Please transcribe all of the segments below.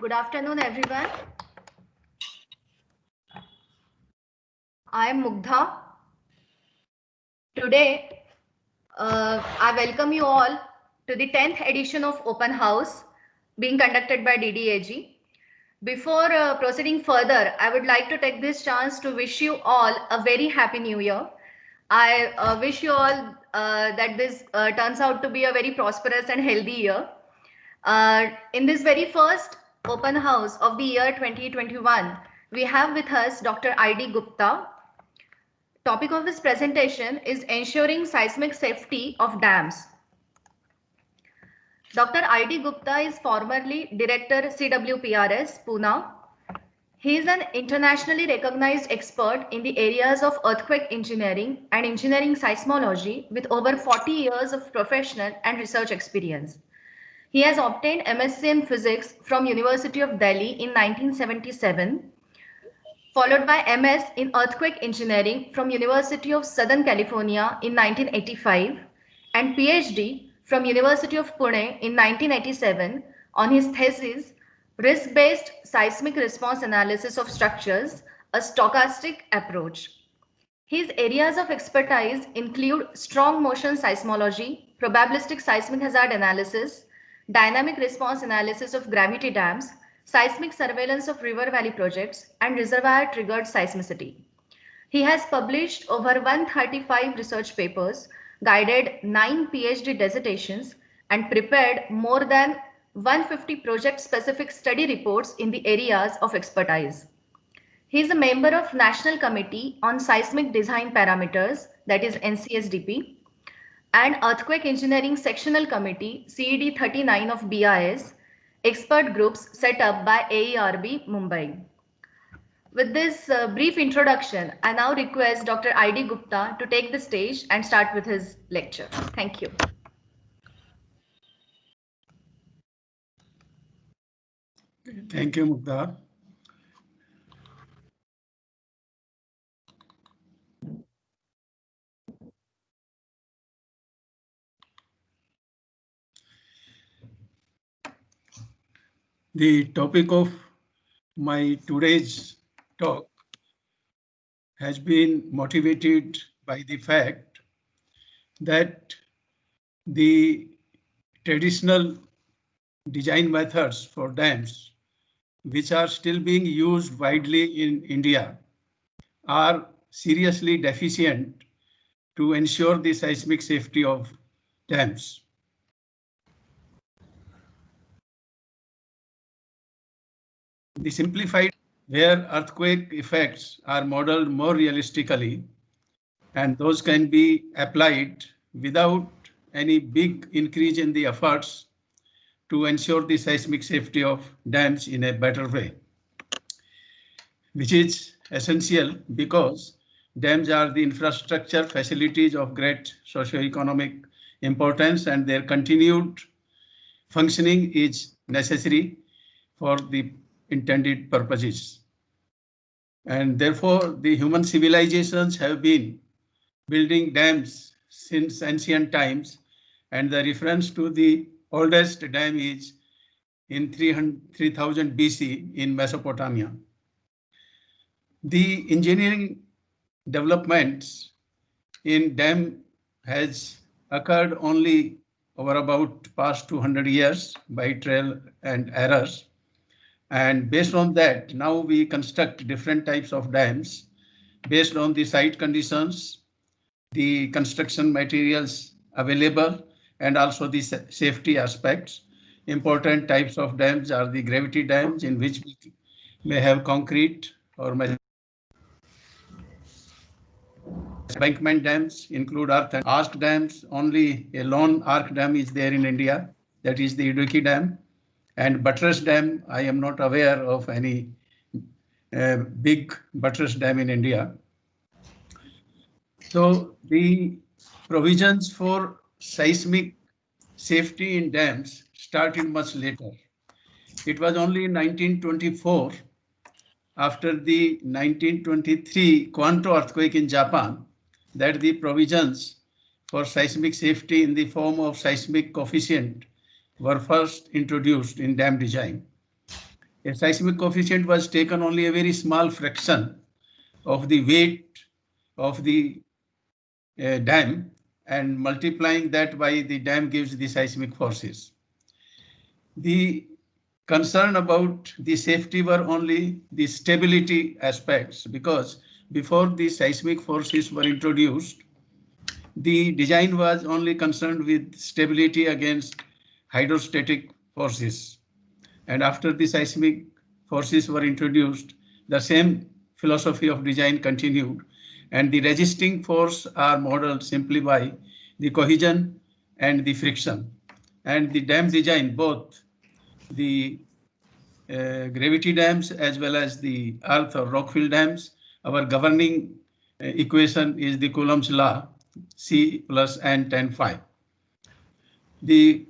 Good afternoon, everyone. I am Mugdha. Today, I welcome you all to the 10th edition of Open House being conducted by DDAG. Before proceeding further, I would like to take this chance to wish you all a very happy new year. I wish you all that this turns out to be a very prosperous and healthy year. In this very first open house of the year 2021, we have with us Dr. I.D. Gupta. Topic of his presentation is ensuring seismic safety of dams. Dr. I.D. Gupta is formerly Director CWPRS, Pune. He is an internationally recognized expert in the areas of earthquake engineering and engineering seismology with over 40 years of professional and research experience. He has obtained MSc in Physics from University of Delhi in 1977, followed by MS in Earthquake Engineering from University of Southern California in 1985, and PhD from University of Pune in 1987 on his thesis, Risk-Based Seismic Response Analysis of Structures, a Stochastic Approach. His areas of expertise include strong motion seismology, probabilistic seismic hazard analysis, dynamic response analysis of gravity dams, seismic surveillance of river valley projects, and reservoir triggered seismicity. He has published over 135 research papers, guided 9 PhD dissertations, and prepared more than 150 project specific study reports in the areas of expertise. He is a member of National Committee on Seismic Design Parameters, that is NCSDP, and Earthquake Engineering Sectional Committee, CED 39 of BIS, expert groups set up by AERB, Mumbai. With this brief introduction, I now request Dr. I.D. Gupta to take the stage and start with his lecture. Thank you. Thank you, Mugdha. The topic of my today's talk has been motivated by the fact that the traditional design methods for dams, which are still being used widely in India, are seriously deficient to ensure the seismic safety of dams. The simplified where earthquake effects are modeled more realistically, and those can be applied without any big increase in the efforts to ensure the seismic safety of dams in a better way, which is essential because dams are the infrastructure facilities of great socio-economic importance, and their continued functioning is necessary for the intended purposes. And therefore, the human civilizations have been building dams since ancient times, and the reference to the oldest dam is in 3000 BC in Mesopotamia. The engineering developments in dam has occurred only over about past 200 years by trial and errors. And based on that, now we construct different types of dams based on the site conditions, the construction materials available, and also the safety aspects. Important types of dams are the gravity dams, in which we may have concrete or embankment dams, include earth and arc dams. Only a lone arc dam is there in India, that is the Idukki Dam. And buttress dam, I am not aware of any big buttress dam in India. So the provisions for seismic safety in dams started much later. It was only in 1924, after the 1923 Kwanto earthquake in Japan, that the provisions for seismic safety in the form of seismic coefficient were first introduced in dam design. a seismic coefficient was taken only a very small fraction of the weight of the dam, and multiplying that by the dam gives the seismic forces. The concern about the safety were only the stability aspects, because before the seismic forces were introduced, the design was only concerned with stability against hydrostatic forces. And after the seismic forces were introduced, the same philosophy of design continued, and the resisting force are modeled simply by the cohesion and the friction. And the dam design, both the gravity dams as well as the earth or rockfill dams, our governing equation is the Coulomb's law, C plus N tan phi. The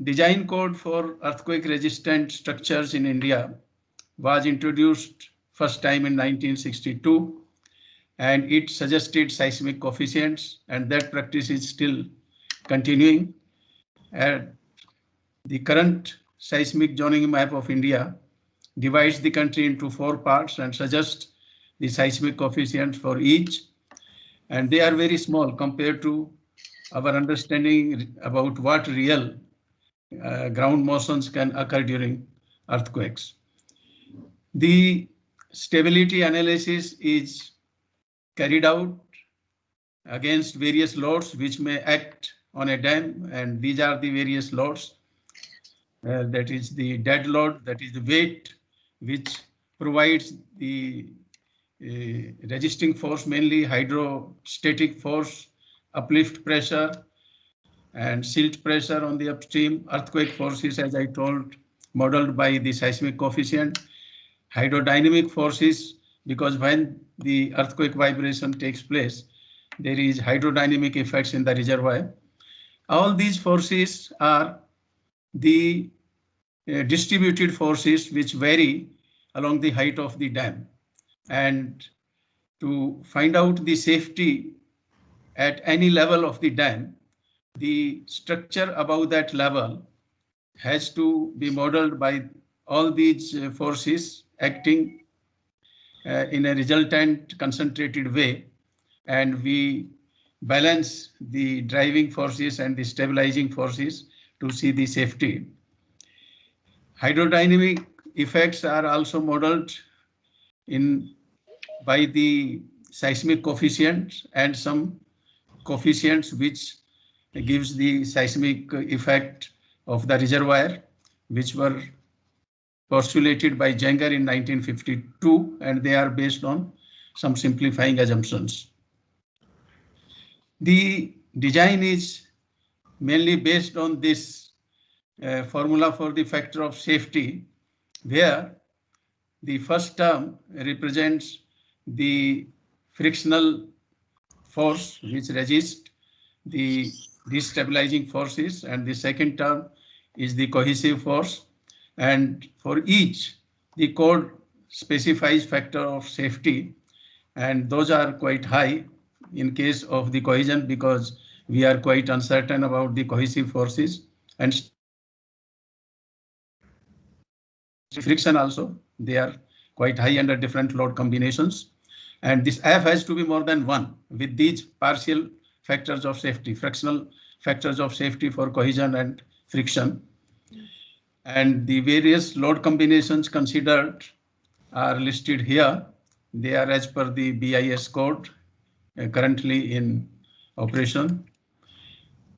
design code for earthquake resistant structures in India was introduced first time in 1962, and it suggested seismic coefficients, and that practice is still continuing. And the current seismic zoning map of India divides the country into 4 parts and suggests the seismic coefficients for each, and they are very small compared to our understanding about what real ground motions can occur during earthquakes. The stability analysis is carried out against various loads which may act on a dam, and these are the various loads. That is the dead load, that is the weight which provides the resisting force, mainly hydrostatic force, uplift pressure, and silt pressure on the upstream, earthquake forces, as I told, modeled by the seismic coefficient, hydrodynamic forces, because when the earthquake vibration takes place, there is hydrodynamic effects in the reservoir. All these forces are the distributed forces which vary along the height of the dam. And to find out the safety at any level of the dam, the structure above that level has to be modeled by all these forces acting in a resultant concentrated way, and we balance the driving forces and the stabilizing forces to see the safety. Hydrodynamic effects are also modeled by the seismic coefficients and some coefficients which gives the seismic effect of the reservoir, which were postulated by Jenger in 1952, and they are based on some simplifying assumptions. The design is mainly based on this formula for the factor of safety, where the first term represents the frictional force which resists the destabilizing forces, and the second term is the cohesive force. And for each, the code specifies factor of safety, and those are quite high in case of the cohesion, because we are quite uncertain about the cohesive forces, and friction also, they are quite high under different load combinations. And this F has to be more than 1 with these partial factors of safety, fractional factors of safety for cohesion and friction. And the various load combinations considered are listed here. They are as per the BIS code currently in operation.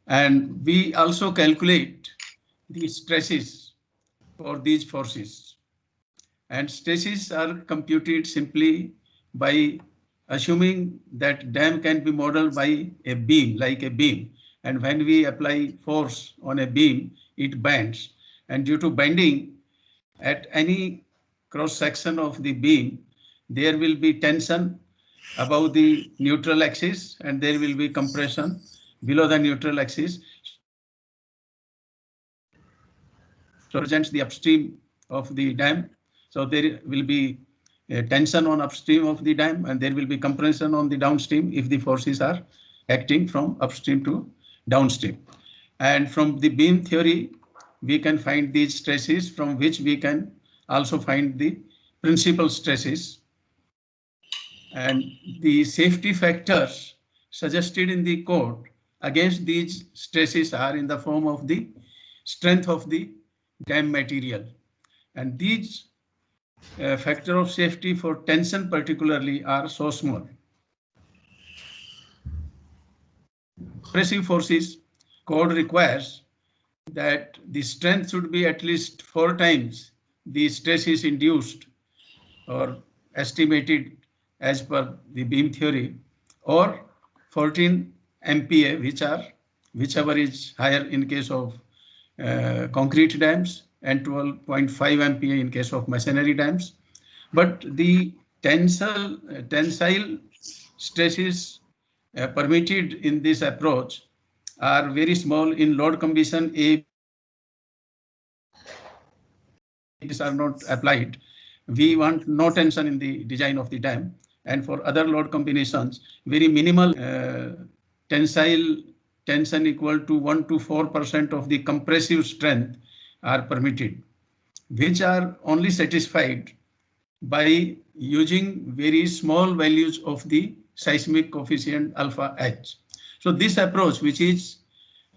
And we also calculate the stresses for these forces. And stresses are computed simply by assuming that dam can be modeled by a beam, like a beam. And when we apply force on a beam, it bends. And due to bending, at any cross section of the beam, there will be tension above the neutral axis, and there will be compression below the neutral axis. So represents the upstream of the dam. So there will be a tension on upstream of the dam, and there will be compression on the downstream if the forces are acting from upstream to downstream. And from the beam theory, we can find these stresses from which we can also find the principal stresses. And the safety factors suggested in the code against these stresses are in the form of the strength of the dam material. And these factor of safety for tension particularly are so small. Compressive forces code requires that the strength should be at least 4 times the stress is induced or estimated as per the beam theory, or 14 MPa, whichever is higher in case of concrete dams, and 12.5 MPa in case of masonry dams. But the tensile stresses permitted in this approach are very small in load condition A. These are not applied. We want no tension in the design of the dam, and for other load combinations, very minimal tensile tension equal to 1 to 4% of the compressive strength are permitted, which are only satisfied by using very small values of the seismic coefficient alpha H. So this approach, which is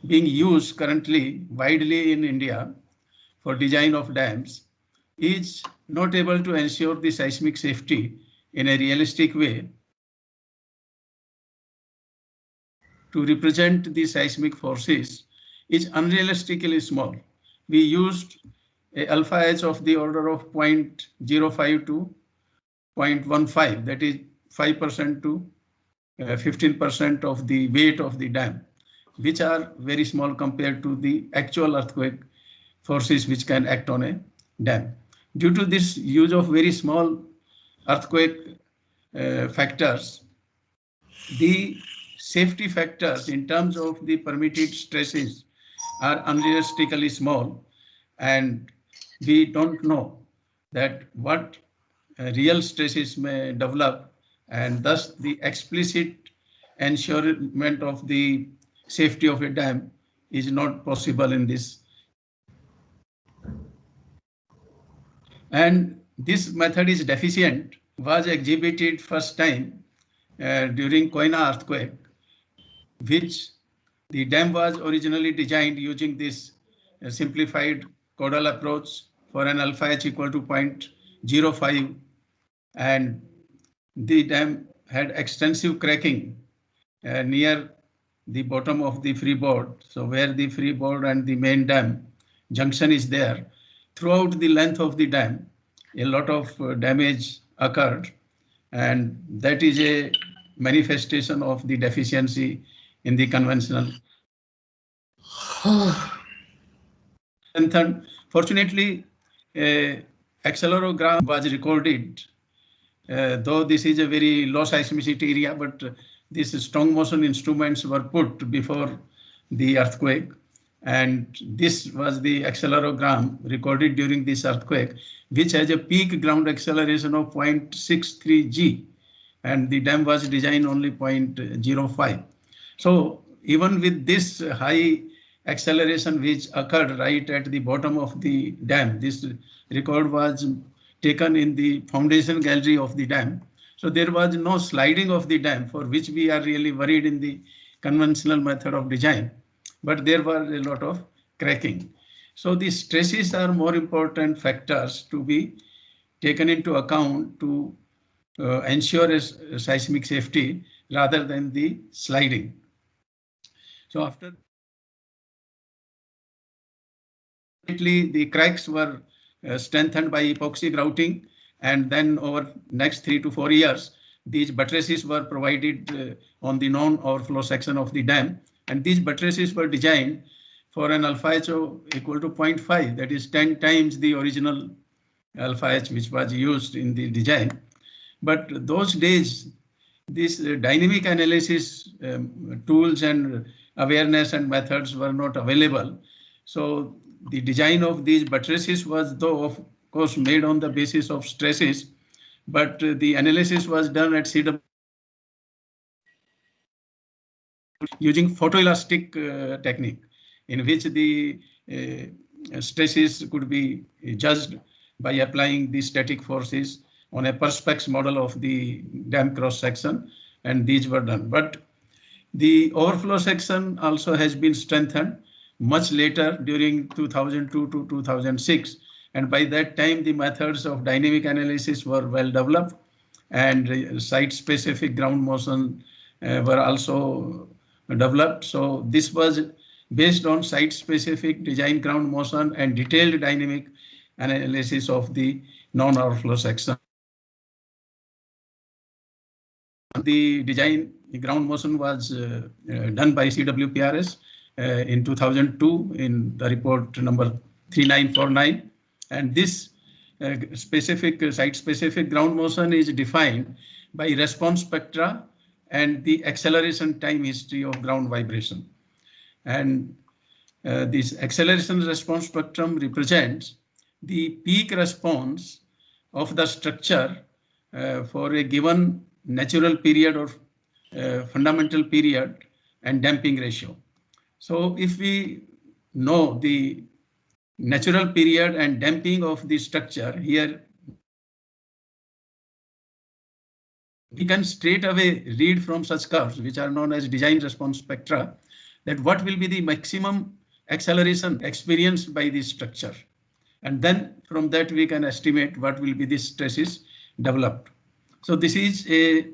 being used currently widely in India for design of dams, is not able to ensure the seismic safety in a realistic way to represent the seismic forces is unrealistically small. We used a alpha H of the order of 0.05 to 0.15, that is 5% to 15% of the weight of the dam, which are very small compared to the actual earthquake forces which can act on a dam. Due to this use of very small earthquake factors, the safety factors in terms of the permitted stresses are unrealistically small, and we don't know that what real stresses may develop, and thus the explicit ensurement of the safety of a dam is not possible in this. And this method is deficient, was exhibited first time during Koyna earthquake, which the dam was originally designed using this simplified caudal approach for an alpha H equal to 0.05, and the dam had extensive cracking near the bottom of the freeboard. So where the freeboard and the main dam junction is there, throughout the length of the dam, a lot of damage occurred, and that is a manifestation of the deficiency in the conventional. And third, fortunately, accelerogram was recorded, though this is a very low seismicity area, but these strong motion instruments were put before the earthquake. And this was the accelerogram recorded during this earthquake, which has a peak ground acceleration of 0.63 G, and the dam was designed only 0.05. So even with this high acceleration which occurred right at the bottom of the dam, this record was taken in the foundation gallery of the dam. So there was no sliding of the dam, for which we are really worried in the conventional method of design, but there was a lot of cracking. So the stresses are more important factors to be taken into account to ensure a seismic safety rather than the sliding. So after the cracks were strengthened by epoxy grouting, and then over next 3 to 4 years, these buttresses were provided on the non-overflow section of the dam, and these buttresses were designed for an alpha H equal to 0.5, that is 10 times the original alpha H which was used in the design. But those days, these dynamic analysis tools and awareness and methods were not available. So the design of these buttresses was, though of course, made on the basis of stresses, but the analysis was done at CW using photoelastic technique, in which the stresses could be judged by applying the static forces on a Perspex model of the dam cross section, and these were done. But the overflow section also has been strengthened much later during 2002 to 2006. And by that time, the methods of dynamic analysis were well developed, and site-specific ground motion were also developed. So this was based on site-specific design ground motion and detailed dynamic analysis of the non-overflow section. The design ground motion was done by CWPRS in 2002 in the report number 3949, and this site-specific ground motion is defined by response spectra and the acceleration time history of ground vibration. And this acceleration response spectrum represents the peak response of the structure for a given natural period or fundamental period and damping ratio. So if we know the natural period and damping of the structure here, we can straight away read from such curves, which are known as design response spectra, that what will be the maximum acceleration experienced by the structure. And then from that we can estimate what will be the stresses developed. So this is a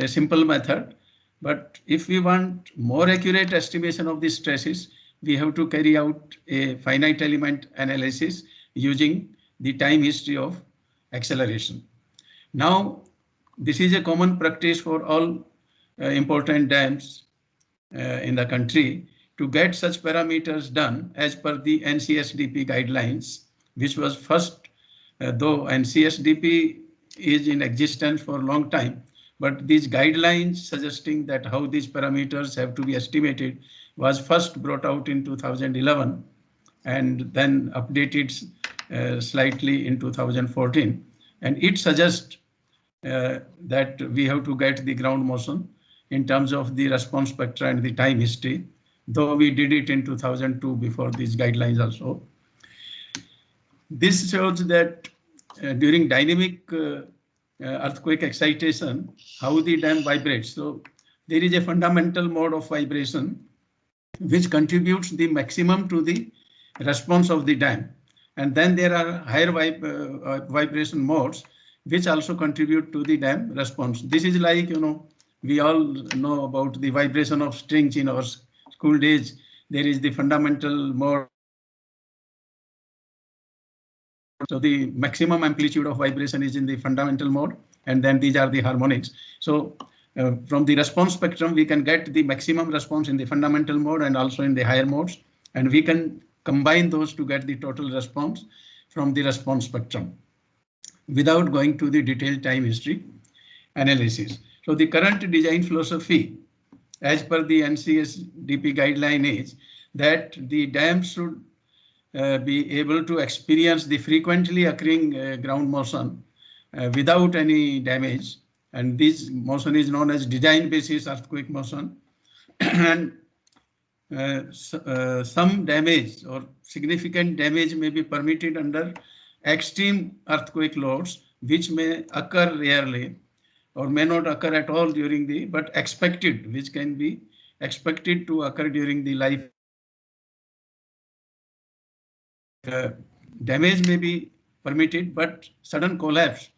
simple method, but if we want more accurate estimation of the stresses, we have to carry out a finite element analysis using the time history of acceleration. Now, this is a common practice for all important dams in the country to get such parameters done as per the NCSDP guidelines, which was first, though NCSDP is in existence for a long time, but these guidelines suggesting that how these parameters have to be estimated was first brought out in 2011 and then updated slightly in 2014. And it suggests that we have to get the ground motion in terms of the response spectra and the time history, though we did it in 2002 before these guidelines also. This shows that during dynamic earthquake excitation, how the dam vibrates. So there is a fundamental mode of vibration which contributes the maximum to the response of the dam. And then there are higher vibration modes which also contribute to the dam response. This is like, we all know about the vibration of strings in our school days. There is the fundamental mode. So the maximum amplitude of vibration is in the fundamental mode, and then these are the harmonics. So from the response spectrum, we can get the maximum response in the fundamental mode and also in the higher modes, and we can combine those to get the total response from the response spectrum without going to the detailed time history analysis. So the current design philosophy as per the NCSDP guideline is that the dams should be able to experience the frequently occurring ground motion without any damage, and this motion is known as design basis earthquake motion. And some damage or significant damage may be permitted under extreme earthquake loads, which may occur rarely or may not occur at all during the, but expected, which can be expected to occur during the life. Damage may be permitted, but sudden collapse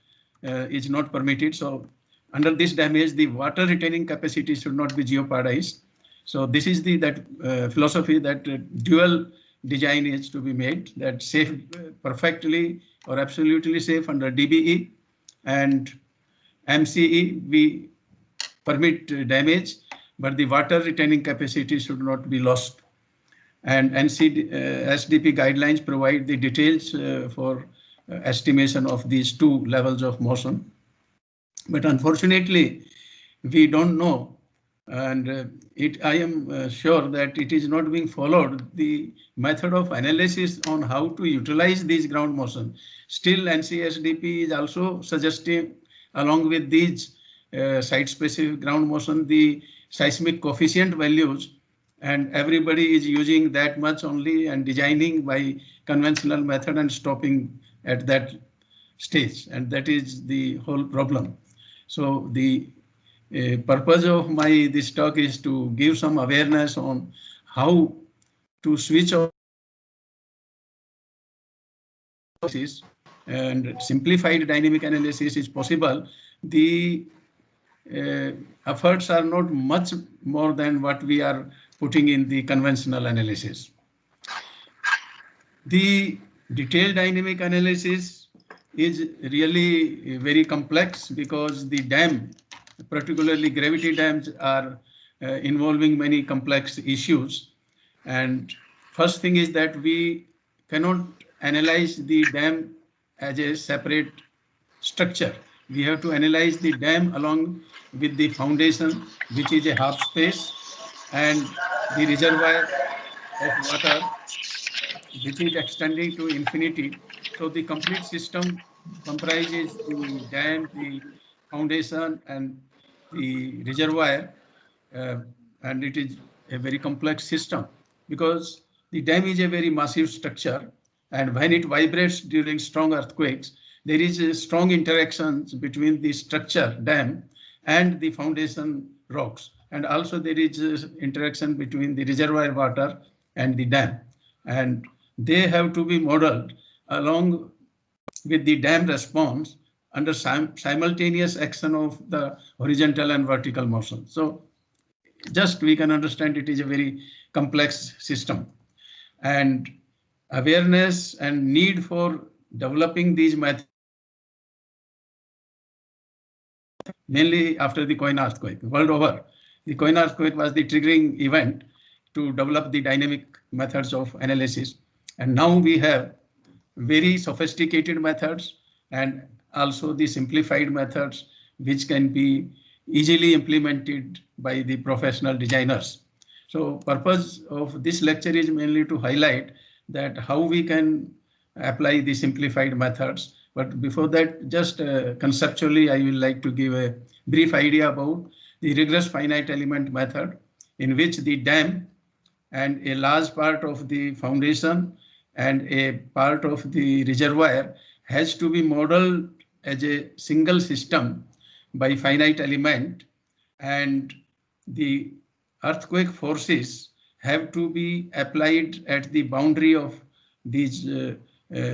is not permitted. So under this damage, the water retaining capacity should not be jeopardized. So this is the philosophy that dual design is to be made, that safe, perfectly or absolutely safe under DBE and MCE. We permit damage, but the water retaining capacity should not be lost. And NCSDP guidelines provide the details for estimation of these two levels of motion. But unfortunately, we don't know, and I am sure that it is not being followed, the method of analysis on how to utilize these ground motion. Still, NCSDP is also suggesting, along with these site-specific ground motion, the seismic coefficient values, and everybody is using that much only and designing by conventional method and stopping at that stage, and that is the whole problem. So the purpose of this talk is to give some awareness on how to switch off and simplified dynamic analysis is possible. The efforts are not much more than what we are putting in the conventional analysis. The detailed dynamic analysis is really very complex because the dam, particularly gravity dams, are involving many complex issues. And first thing is that we cannot analyze the dam as a separate structure. We have to analyze the dam along with the foundation, which is a half space, and the reservoir of water, which is extending to infinity. So the complete system comprises the dam, the foundation, and the reservoir, and it is a very complex system because the dam is a very massive structure, and when it vibrates during strong earthquakes, there is a strong interactions between the structure dam and the foundation rocks, and also there is interaction between the reservoir water and the dam, and they have to be modeled along with the dam response under simultaneous action of the horizontal and vertical motion. So just we can understand it is a very complex system, and awareness and need for developing these methods mainly after the Koina earthquake world over. The Koina earthquake was the triggering event to develop the dynamic methods of analysis, and now we have very sophisticated methods and also the simplified methods which can be easily implemented by the professional designers. So purpose of this lecture is mainly to highlight that how we can apply the simplified methods. But before that, just conceptually, I will like to give a brief idea about the rigorous finite element method, in which the dam and a large part of the foundation and a part of the reservoir has to be modeled as a single system by finite element, and the earthquake forces have to be applied at the boundary of these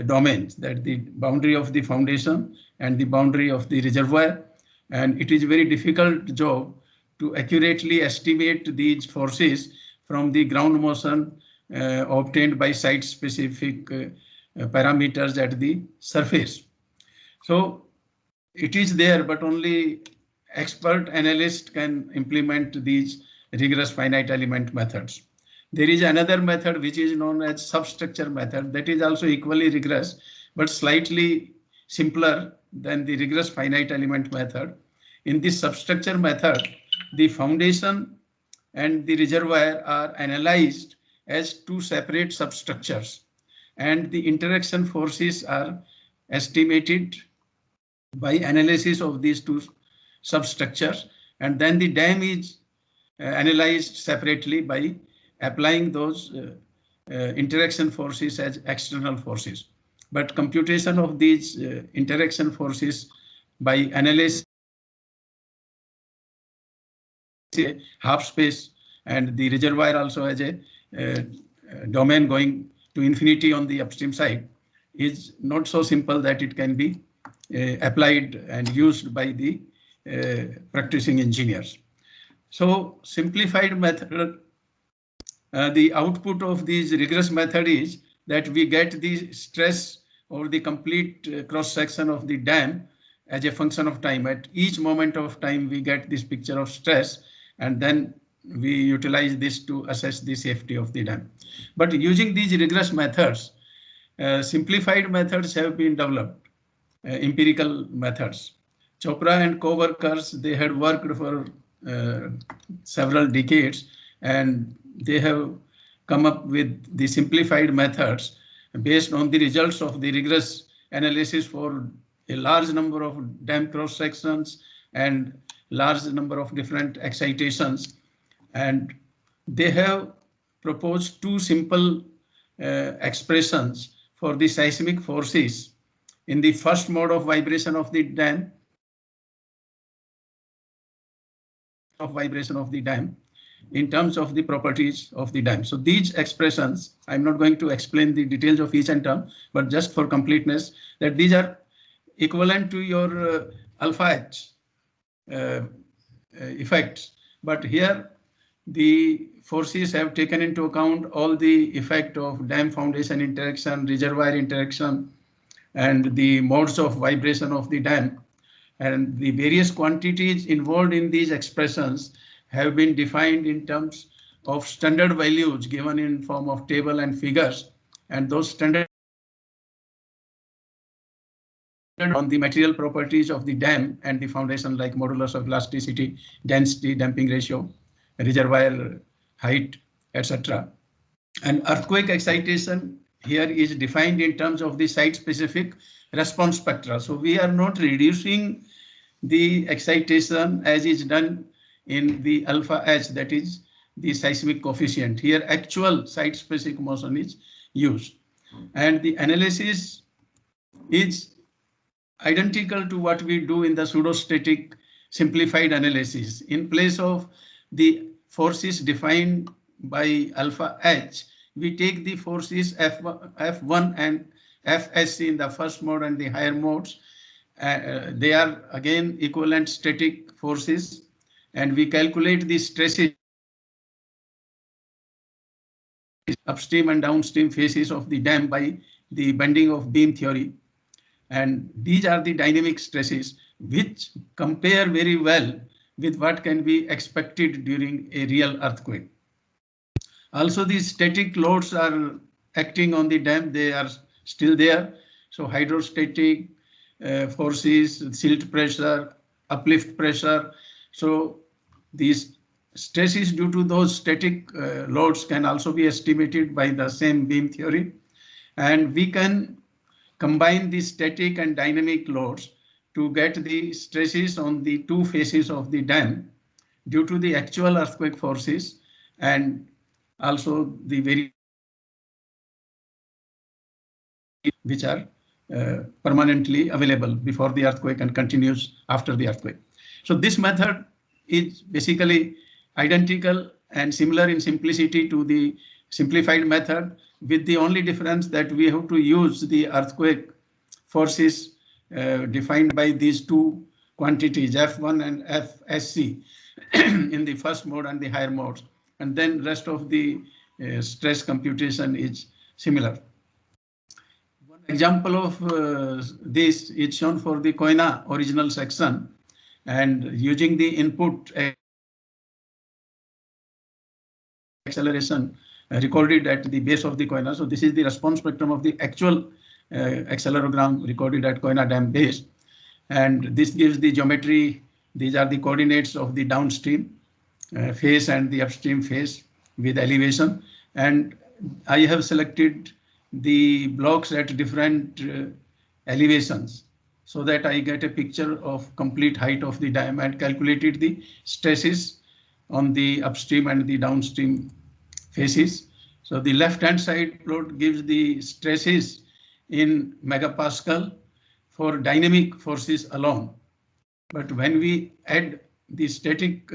domains, that the boundary of the foundation and the boundary of the reservoir, and it is a very difficult job to accurately estimate these forces from the ground motion obtained by site-specific parameters at the surface. So it is there, but only expert analysts can implement these rigorous finite element methods. There is another method which is known as substructure method, that is also equally rigorous, but slightly simpler than the rigorous finite element method. In this substructure method, the foundation and the reservoir are analyzed as two separate substructures, and the interaction forces are estimated by analysis of these two substructures, and then the dam is analyzed separately by applying those interaction forces as external forces. But computation of these interaction forces by analysis half space and the reservoir also as a domain going to infinity on the upstream side is not so simple that it can be applied and used by the practicing engineers. So simplified method, the output of this rigorous method is that we get the stress over the complete cross section of the dam as a function of time. At each moment of time, we get this picture of stress, and then we utilize this to assess the safety of the dam. But using these rigorous methods, simplified methods have been developed, empirical methods. Chopra and co-workers, they had worked for several decades, and they have come up with the simplified methods based on the results of the rigorous analysis for a large number of dam cross sections and large number of different excitations. And they have proposed two simple expressions for the seismic forces in the first mode of vibration of the dam, in terms of the properties of the dam. So these expressions, I'm not going to explain the details of each term, but just for completeness, that these are equivalent to your alpha H effects. But here the forces have taken into account all the effect of dam foundation interaction, reservoir interaction, and the modes of vibration of the dam. And the various quantities involved in these expressions have been defined in terms of standard values given in form of table and figures. And those standard on the material properties of the dam and the foundation, like modulus of elasticity, density, damping ratio, reservoir height, etc. And earthquake excitation here is defined in terms of the site-specific response spectra. So we are not reducing the excitation as is done in the alpha H, that is the seismic coefficient. Here actual site-specific motion is used. And the analysis is identical to what we do in the pseudostatic simplified analysis. In place of the forces defined by alpha H, we take the forces F1 and Fsc in the first mode and the higher modes. They are again equivalent static forces, and we calculate the stresses upstream and downstream phases of the dam by the bending of beam theory. And these are the dynamic stresses which compare very well with what can be expected during a real earthquake. Also, these static loads are acting on the dam. They are still there. So hydrostatic forces, silt pressure, uplift pressure. So these stresses due to those static loads can also be estimated by the same beam theory. And we can combine the static and dynamic loads to get the stresses on the two faces of the dam due to the actual earthquake forces and also the very which are permanently available before the earthquake and continues after the earthquake. So this method is basically identical and similar in simplicity to the simplified method, with the only difference that we have to use the earthquake forces defined by these two quantities F1 and Fsc in the first mode and the higher modes, and then rest of the stress computation is similar. One example of this is shown for the Koina original section, and using the input acceleration recorded at the base of the Koina. So this is the response spectrum of the actual accelerogram recorded at Koina Dam base. And this gives the geometry. These are the coordinates of the downstream phase and the upstream phase with elevation. And I have selected the blocks at different elevations so that I get a picture of complete height of the dam and calculated the stresses on the upstream and the downstream phases. So the left-hand side plot gives the stresses in megapascal for dynamic forces alone. But when we add the static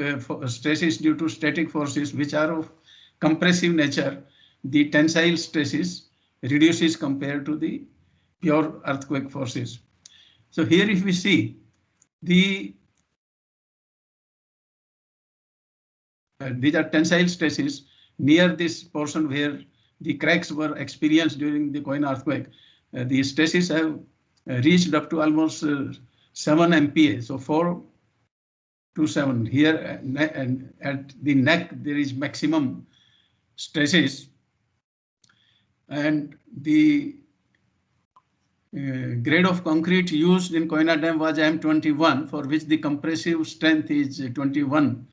stresses due to static forces, which are of compressive nature, the tensile stresses reduces compared to the pure earthquake forces. So here if we see the these are tensile stresses near this portion where the cracks were experienced during the Koina earthquake. The stresses have reached up to almost 7 MPa, so 4 to 7. Here and at the neck there is maximum stresses, and the grade of concrete used in Koina Dam was M21, for which the compressive strength is 21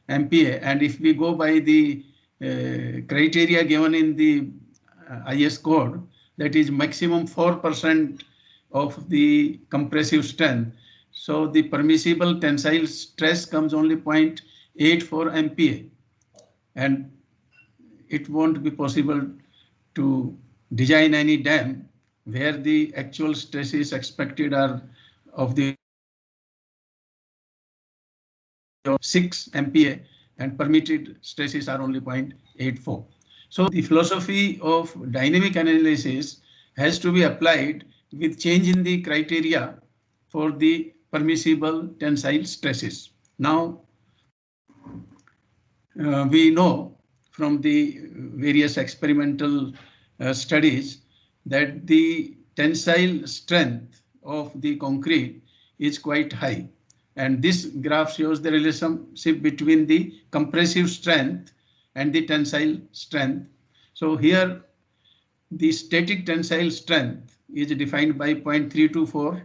MPa. And if we go by the criteria given in the IS code, that is maximum 4% of the compressive strength. So the permissible tensile stress comes only 0.84 MPa, and it won't be possible to design any dam where the actual stresses expected are of the 6 MPa and permitted stresses are only 0.84. So the philosophy of dynamic analysis has to be applied with change in the criteria for the permissible tensile stresses. Now, we know from the various experimental studies that the tensile strength of the concrete is quite high. And this graph shows the relationship between the compressive strength and the tensile strength. So here the static tensile strength is defined by 0.324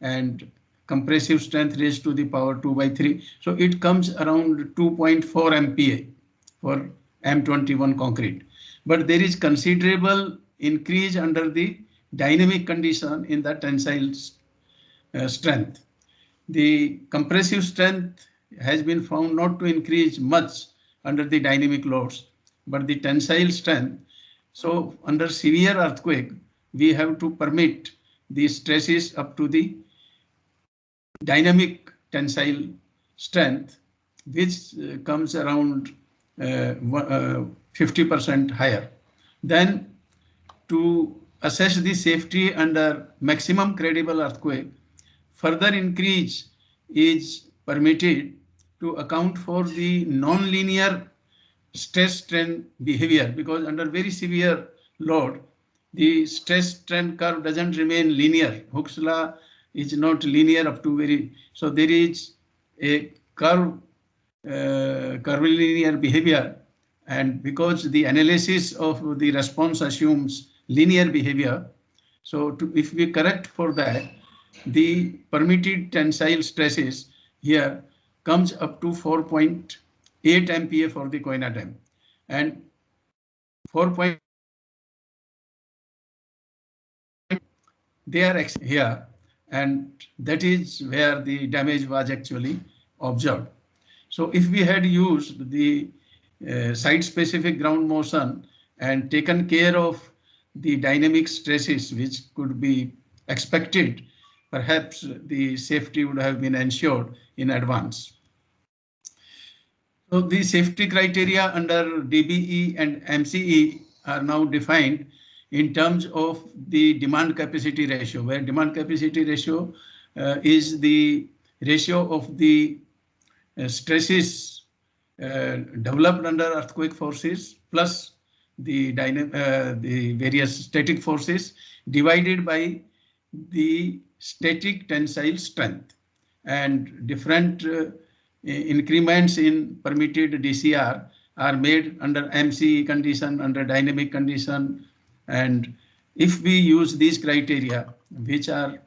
and compressive strength raised to the power 2 by 3. So it comes around 2.4 MPa for M21 concrete. But there is considerable increase under the dynamic condition in the tensile strength. The compressive strength has been found not to increase much under the dynamic loads, but the tensile strength. So under severe earthquake, we have to permit the stresses up to the dynamic tensile strength, which comes around 50% higher. Then to assess the safety under maximum credible earthquake, further increase is permitted to account for the non-linear stress strain behavior, because under very severe load, the stress strain curve doesn't remain linear. Hooke's law is not linear up to very, so there is a curvilinear behavior, and because the analysis of the response assumes linear behavior, so if we correct for that, the permitted tensile stresses here comes up to 4.8 MPa for the Koyna Dam, and 4. They are here, and that is where the damage was actually observed. So if we had used the site-specific ground motion and taken care of the dynamic stresses which could be expected, perhaps the safety would have been ensured in advance. So the safety criteria under DBE and MCE are now defined in terms of the demand capacity ratio, where demand capacity ratio is the ratio of the stresses developed under earthquake forces plus the various static forces divided by the static tensile strength, and different increments in permitted DCR are made under MCE condition, under dynamic condition, and if we use these criteria, which are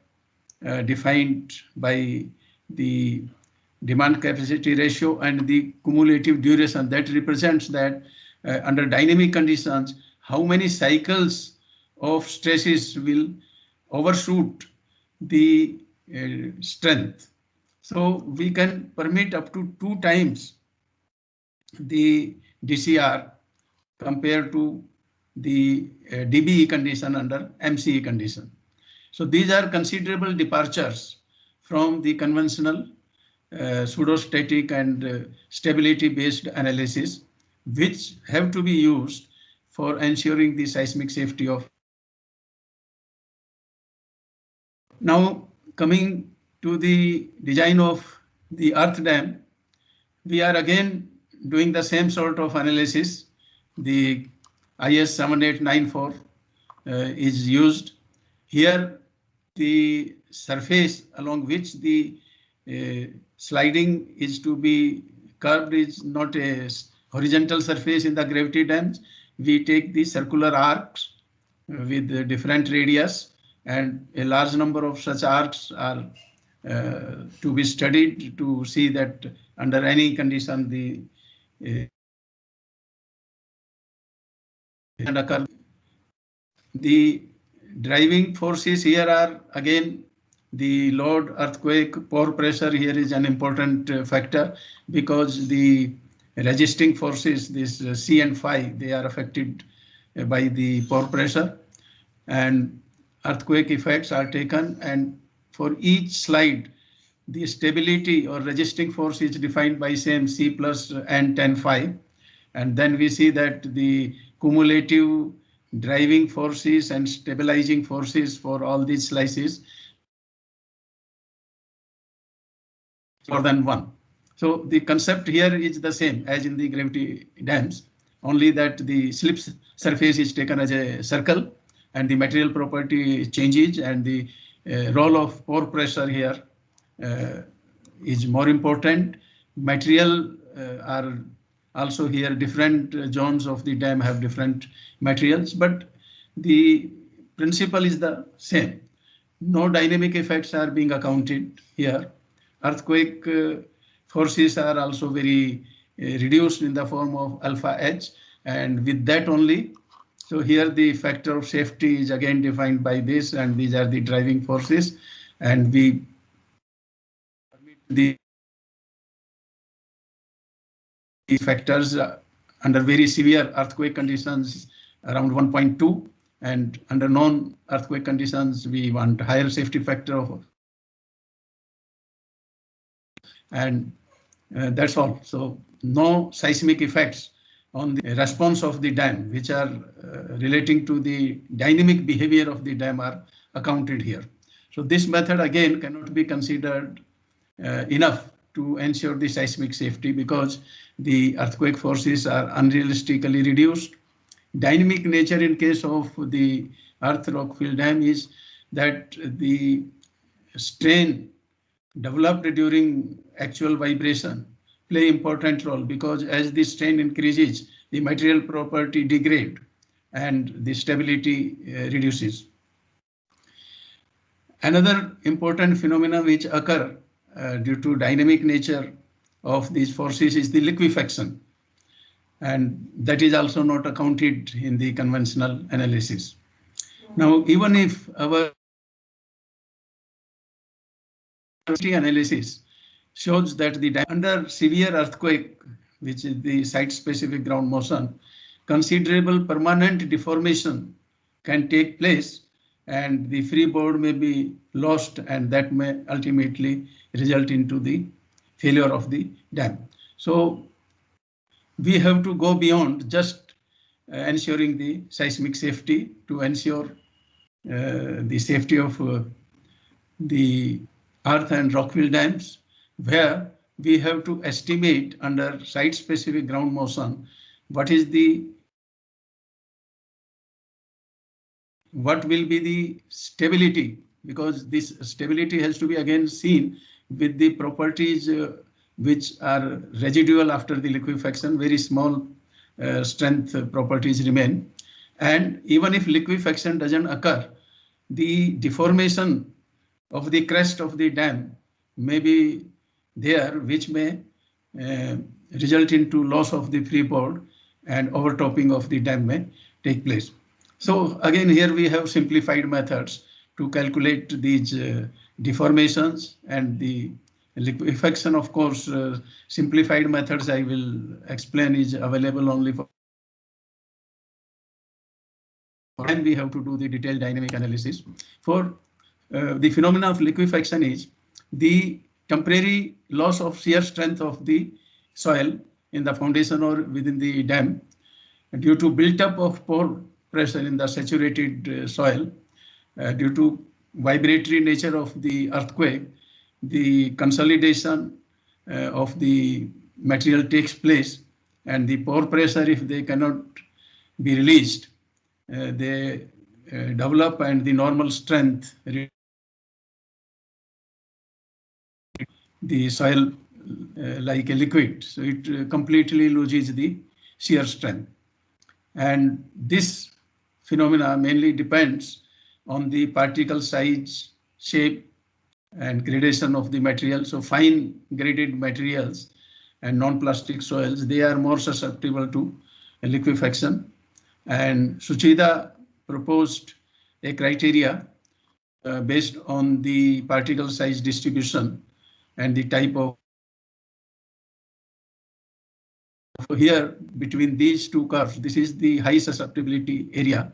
defined by the demand capacity ratio and the cumulative duration, that represents that under dynamic conditions, how many cycles of stresses will overshoot the strength. So we can permit up to 2 times the DCR compared to the DBE condition under MCE condition. So these are considerable departures from the conventional pseudostatic and stability-based analysis, which have to be used for ensuring the seismic safety of. Now coming to the design of the earth dam, we are again doing the same sort of analysis. The IS 7894 is used. Here the surface along which the sliding is to be curved is not a horizontal surface in the gravity dams. We take the circular arcs with different radius, and a large number of such arcs are to be studied to see that under any condition the and occur. The driving forces here are again the load, earthquake, pore pressure here is an important factor, because the resisting forces, this C and phi, they are affected by the pore pressure. And earthquake effects are taken, and for each slide, the stability or resisting force is defined by same C plus N 10 phi. And then we see that the cumulative driving forces and stabilizing forces for all these slices more than one. So the concept here is the same as in the gravity dams, only that the slip surface is taken as a circle and the material property changes, and the role of pore pressure here is more important. Material are also here, different zones of the dam have different materials, but the principle is the same. No dynamic effects are being accounted here. Earthquake forces are also very reduced in the form of alpha H, and with that only, so here the factor of safety is again defined by this, and these are the driving forces, and we permit the factors under very severe earthquake conditions around 1.2, and under non-earthquake conditions we want higher safety factor of, and that's all. So no seismic effects on the response of the dam, which are relating to the dynamic behavior of the dam, are accounted here. So this method again cannot be considered enough to ensure the seismic safety, because the earthquake forces are unrealistically reduced. Dynamic nature in case of the Earth Rockfield Dam is that the strain developed during actual vibration play important role, because as the strain increases, the material property degrade and the stability reduces. Another important phenomenon which occur due to dynamic nature of these forces is the liquefaction, and that is also not accounted in the conventional analysis. Now, even if our analysis shows that the under severe earthquake, which is the site-specific ground motion, considerable permanent deformation can take place, and the freeboard may be lost, and that may ultimately result into the failure of the dam. So we have to go beyond just ensuring the seismic safety to ensure the safety of the earth and rockfield dams, where we have to estimate under site-specific ground motion what will be the stability, because this stability has to be again seen with the properties which are residual after the liquefaction. Very small strength properties remain, and even if liquefaction doesn't occur, the deformation of the crest of the dam may be there, which may result into loss of the freeboard, and overtopping of the dam may take place. So again, here we have simplified methods to calculate these deformations and the liquefaction. Of course, simplified methods I will explain is available only for, and we have to do the detailed dynamic analysis. For the phenomena of liquefaction is the temporary loss of shear strength of the soil in the foundation or within the dam due to build-up of pore pressure in the saturated soil. Due to vibratory nature of the earthquake, the consolidation of the material takes place, and the pore pressure, if they cannot be released, they develop, and the normal strength the soil like a liquid, so it completely loses the shear strength. And this phenomena mainly depends on the particle size, shape, and gradation of the material. So fine graded materials and non-plastic soils, they are more susceptible to liquefaction. And Suchida proposed a criteria based on the particle size distribution and the type of. Here, between these two curves, this is the high susceptibility area,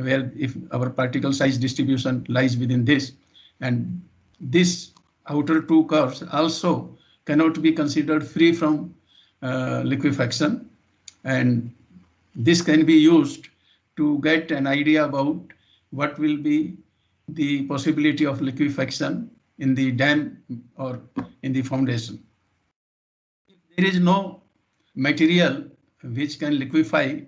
where if our particle size distribution lies within this, and this outer two curves also cannot be considered free from liquefaction, and this can be used to get an idea about what will be the possibility of liquefaction in the dam or in the foundation. If there is no material which can liquefy,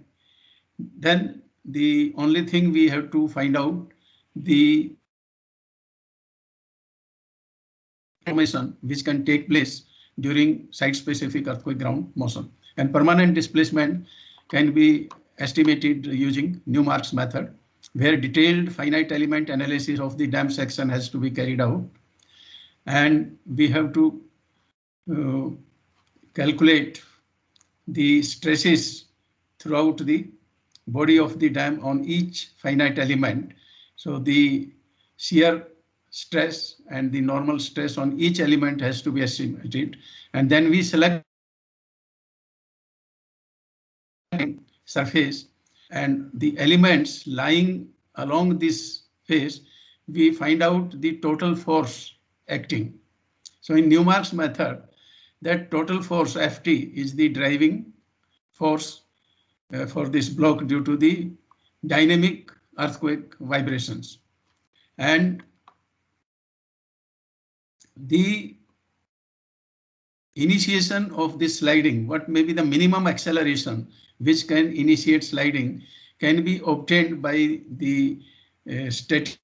then the only thing we have to find out the formation which can take place during site-specific earthquake ground motion. And permanent displacement can be estimated using Newmark's method, where detailed finite element analysis of the dam section has to be carried out. And we have to calculate the stresses throughout the body of the dam on each finite element. So the shear stress and the normal stress on each element has to be estimated. And then we select surface and the elements lying along this face, we find out the total force acting. So in Newmark's method, that total force Ft is the driving force for this block due to the dynamic earthquake vibrations. And the initiation of this sliding, what may be the minimum acceleration which can initiate sliding, can be obtained by the static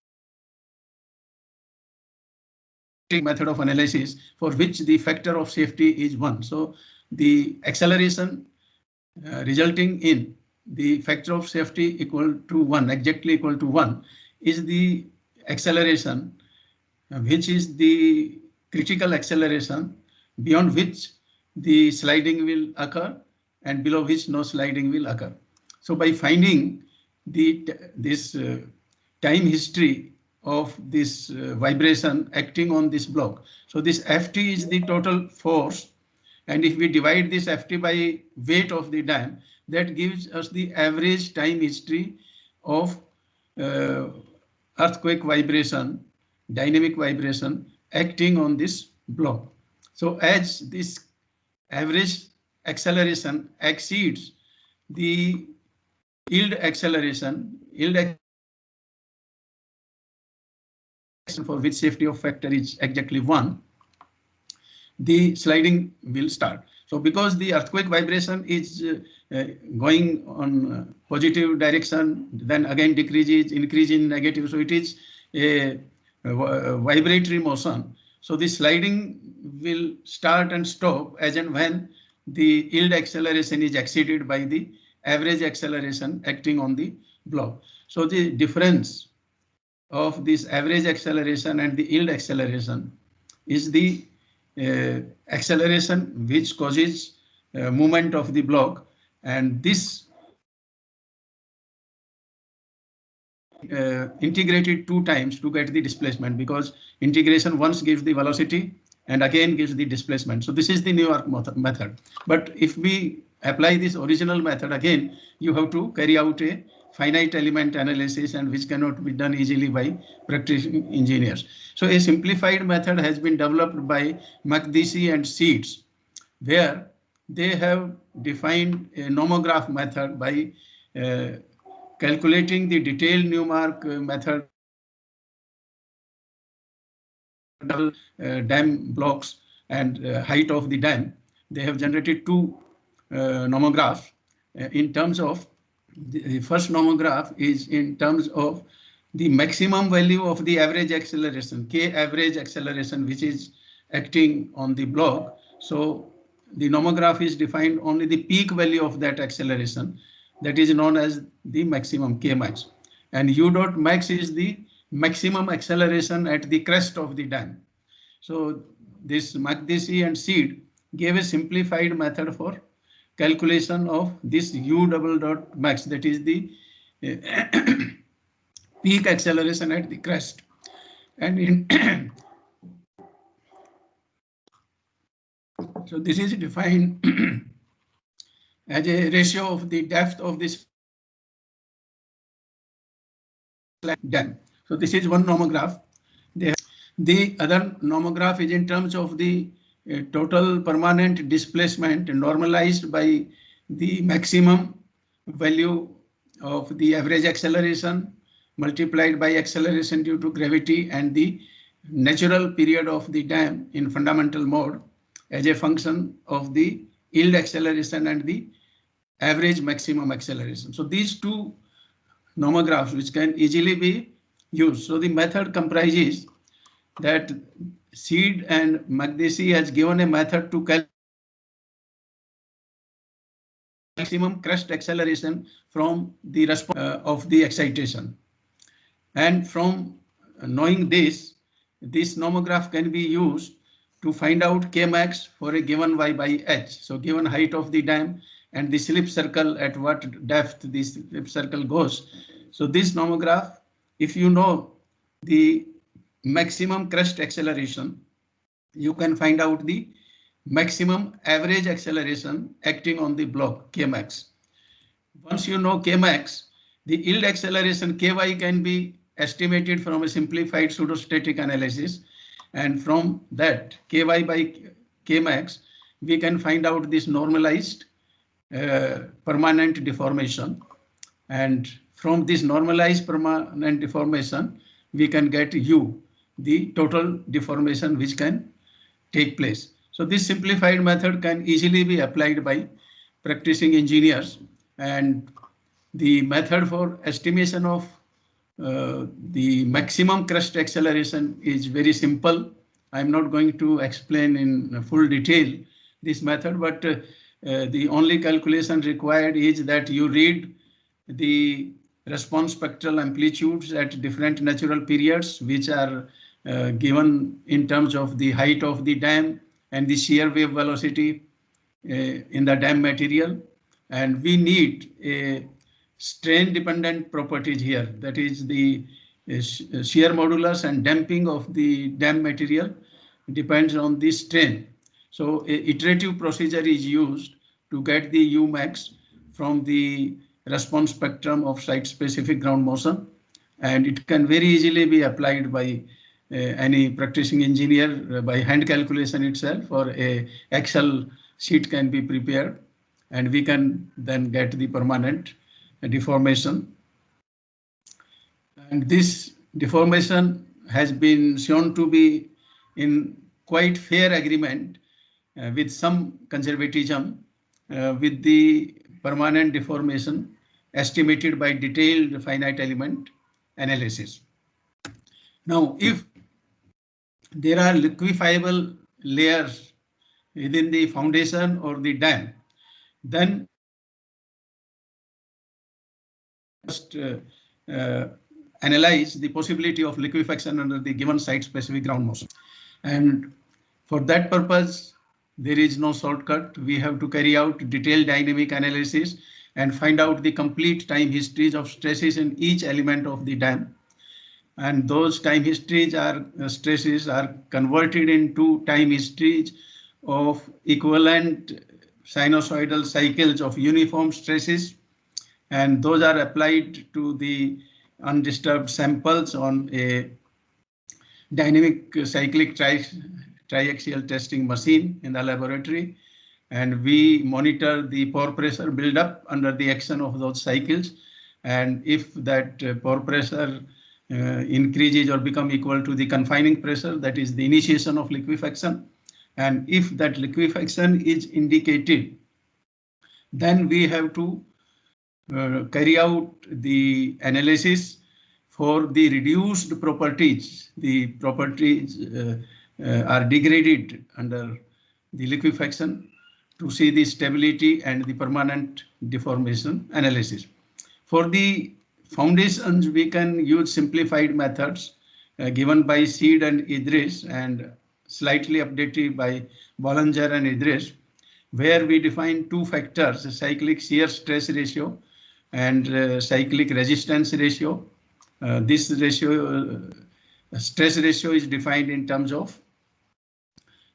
method of analysis, for which the factor of safety is 1. So the acceleration resulting in the factor of safety equal to 1, exactly equal to 1, is the acceleration which is the critical acceleration beyond which the sliding will occur and below which no sliding will occur. So by finding this time history of this vibration acting on this block, so this Ft is the total force, and if we divide this Ft by weight of the dam, that gives us the average time history of earthquake vibration, dynamic vibration acting on this block. So as this average acceleration exceeds the yield acceleration, for which safety of factor is exactly 1, the sliding will start. So because the earthquake vibration is going on positive direction, then again decreases, increase in negative. So it is a vibratory motion. So the sliding will start and stop as and when the yield acceleration is exceeded by the average acceleration acting on the block. So the difference of this average acceleration and the yield acceleration is the acceleration which causes movement of the block, and this integrated 2 times to get the displacement, because integration once gives the velocity and again gives the displacement. So this is the Newmark method. But if we apply this original method again, you have to carry out a finite element analysis, and which cannot be done easily by practicing engineers. So a simplified method has been developed by Makdisi and Seeds, where they have defined a nomograph method by calculating the detailed Newmark method dam blocks and height of the dam. They have generated 2 nomographs in terms of the first nomograph is in terms of the maximum value of the average acceleration, K average acceleration, which is acting on the block. So the nomograph is defined only the peak value of that acceleration, that is known as the maximum K max, and U dot max is the maximum acceleration at the crest of the dam. So this Makdisi and Seed gave a simplified method for calculation of this U double dot max, that is the peak acceleration at the crest. And in so this is defined as a ratio of the depth of this dam. So this is one nomograph. The other nomograph is in terms of the total permanent displacement normalized by the maximum value of the average acceleration multiplied by acceleration due to gravity and the natural period of the dam in fundamental mode as a function of the yield acceleration and the average maximum acceleration. So these two nomographs which can easily be used. So the method comprises that Seed and Magdesi has given a method to calculate maximum crest acceleration from the response of the excitation. And from knowing this nomograph can be used to find out Kmax for a given y by h. So given height of the dam and the slip circle at what depth the slip circle goes. So this nomograph, if you know the maximum crest acceleration, you can find out the maximum average acceleration acting on the block Kmax. Once you know Kmax, the yield acceleration Ky can be estimated from a simplified pseudostatic analysis, and from that Ky by Kmax we can find out this normalized permanent deformation, and from this normalized permanent deformation we can get U, the total deformation which can take place. So this simplified method can easily be applied by practicing engineers, and the method for estimation of the maximum crest acceleration is very simple. I'm not going to explain in full detail this method, but the only calculation required is that you read the response spectral amplitudes at different natural periods, which are given in terms of the height of the dam and the shear wave velocity in the dam material. And we need a strain dependent properties here, that is the shear modulus and damping of the dam material depends on the strain. So a iterative procedure is used to get the Umax from the response spectrum of site specific ground motion, and it can very easily be applied by any practicing engineer by hand calculation itself, or a Excel sheet can be prepared, and we can then get the permanent deformation. And this deformation has been shown to be in quite fair agreement with some conservatism with the permanent deformation estimated by detailed finite element analysis. Now, if there are liquefiable layers within the foundation or the dam, then just analyze the possibility of liquefaction under the given site specific ground motion. And for that purpose, there is no shortcut. We have to carry out detailed dynamic analysis and find out the complete time histories of stresses in each element of the dam. And those time histories are stresses are converted into time histories of equivalent sinusoidal cycles of uniform stresses, and those are applied to the undisturbed samples on a dynamic cyclic triaxial testing machine in the laboratory, and we monitor the pore pressure buildup under the action of those cycles, and if that pore pressure increases or become equal to the confining pressure, that is the initiation of liquefaction, and if that liquefaction is indicated, then we have to carry out the analysis for the reduced properties. The properties are degraded under the liquefaction to see the stability and the permanent deformation analysis. For the foundations, we can use simplified methods given by Seed and Idris and slightly updated by Bollinger and Idris, where we define two factors, cyclic shear stress ratio and cyclic resistance ratio. This ratio, stress ratio, is defined in terms of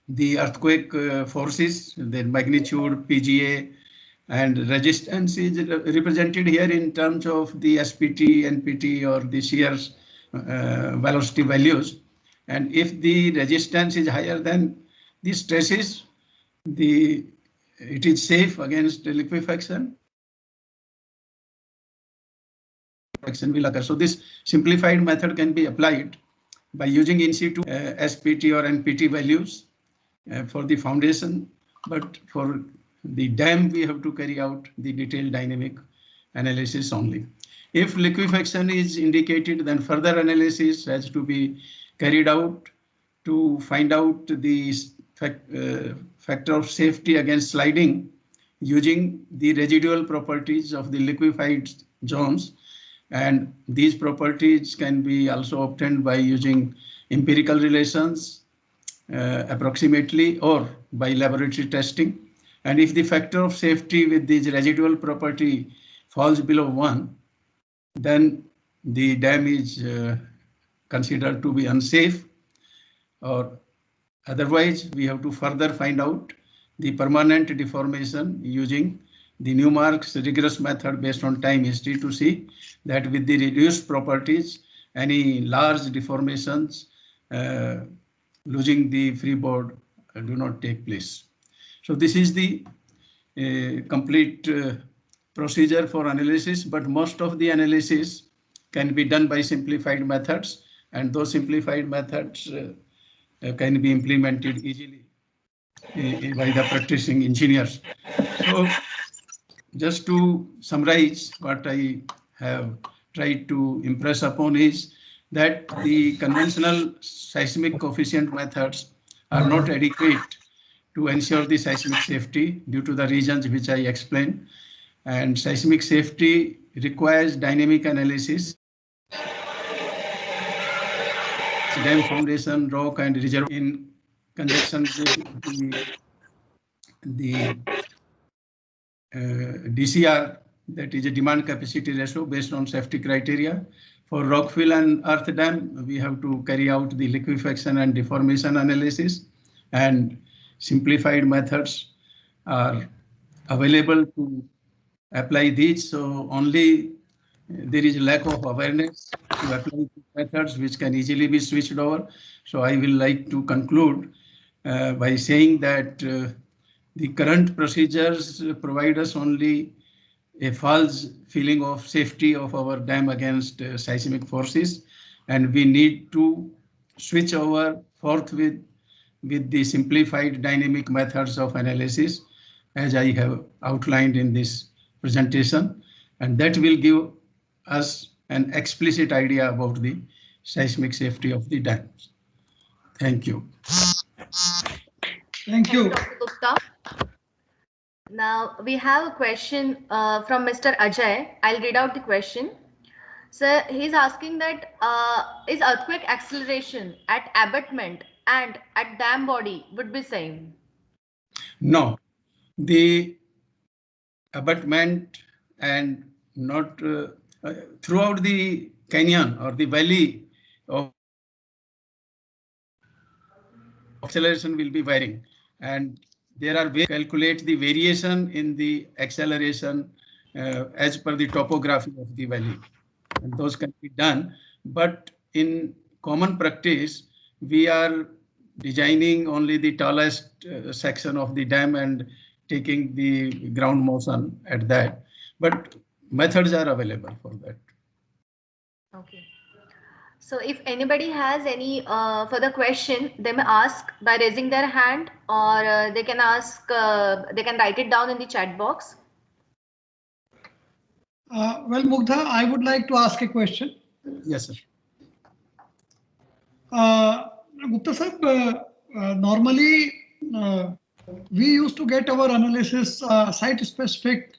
the earthquake forces, their magnitude, PGA, And resistance is represented here in terms of the SPT, NPT, or the shear velocity values. And if the resistance is higher than the stresses, it is safe against liquefaction. Will occur. So this simplified method can be applied by using in situ SPT or NPT values for the foundation, but for the dam we have to carry out the detailed dynamic analysis only. If liquefaction is indicated, then further analysis has to be carried out to find out the factor of safety against sliding using the residual properties of the liquefied zones. And these properties can be also obtained by using empirical relations approximately or by laboratory testing. And if the factor of safety with this residual property falls below 1, then the dam is considered to be unsafe, or otherwise we have to further find out the permanent deformation using the Newmark's rigorous method based on time history to see that with the reduced properties, any large deformations losing the freeboard do not take place. So this is the complete procedure for analysis, but most of the analysis can be done by simplified methods, and those simplified methods can be implemented easily by the practicing engineers. So just to summarize, what I have tried to impress upon is that the conventional seismic coefficient methods are not adequate to ensure the seismic safety due to the reasons which I explained. And seismic safety requires dynamic analysis, dam foundation, rock, and reservoir in conjunction with the DCR, that is a demand capacity ratio based on safety criteria. For rockfill and earth dam, we have to carry out the liquefaction and deformation analysis, and simplified methods are available to apply these. So only there is a lack of awareness to apply these methods which can easily be switched over. So I will like to conclude by saying that the current procedures provide us only a false feeling of safety of our dam against seismic forces, and we need to switch over forthwith with the simplified dynamic methods of analysis as I have outlined in this presentation, and that will give us an explicit idea about the seismic safety of the dams. Thank you. Thank you. Dr. Gupta. Now we have a question from Mr. Ajay. I'll read out the question. So he's asking that is earthquake acceleration at abutment and at dam body would be same? No, the abutment and not throughout the canyon or the valley of acceleration will be varying, and there are ways to calculate the variation in the acceleration as per the topography of the valley, and those can be done. But in common practice, we are designing only the tallest section of the dam and taking the ground motion at that. But methods are available for that. Okay. So if anybody has any further question, they may ask by raising their hand, or they can ask, they can write it down in the chat box. Well, Mugdha, I would like to ask a question. Yes, sir. Gupta sir, normally we used to get our analysis site-specific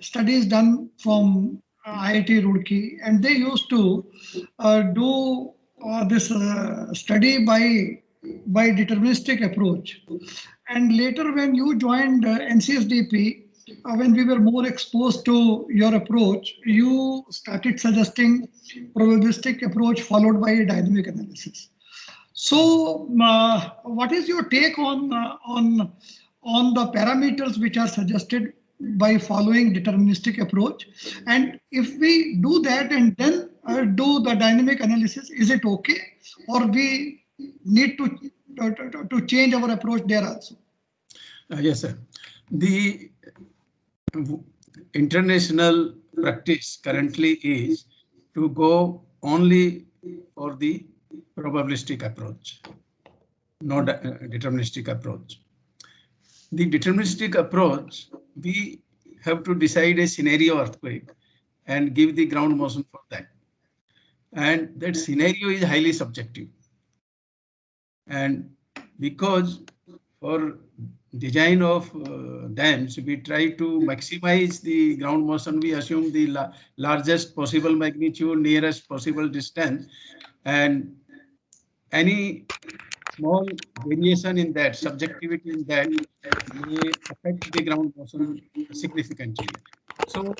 studies done from IIT Roorkee, and they used to do this study by deterministic approach. And later, when you joined NCSDP, when we were more exposed to your approach, you started suggesting probabilistic approach followed by a dynamic analysis. So, what is your take on on the parameters which are suggested by following deterministic approach. And if we do that and then do the dynamic analysis, is it okay, or we need to change our approach there also? Yes, sir. The international practice currently is to go only for the probabilistic approach, not deterministic approach. The deterministic approach, we have to decide a scenario earthquake and give the ground motion for that. And that scenario is highly subjective. And because for design of dams, we try to maximize the ground motion. We assume the largest possible magnitude, nearest possible distance, and any small variation in that, subjectivity in that, may affect the ground motion significantly. So,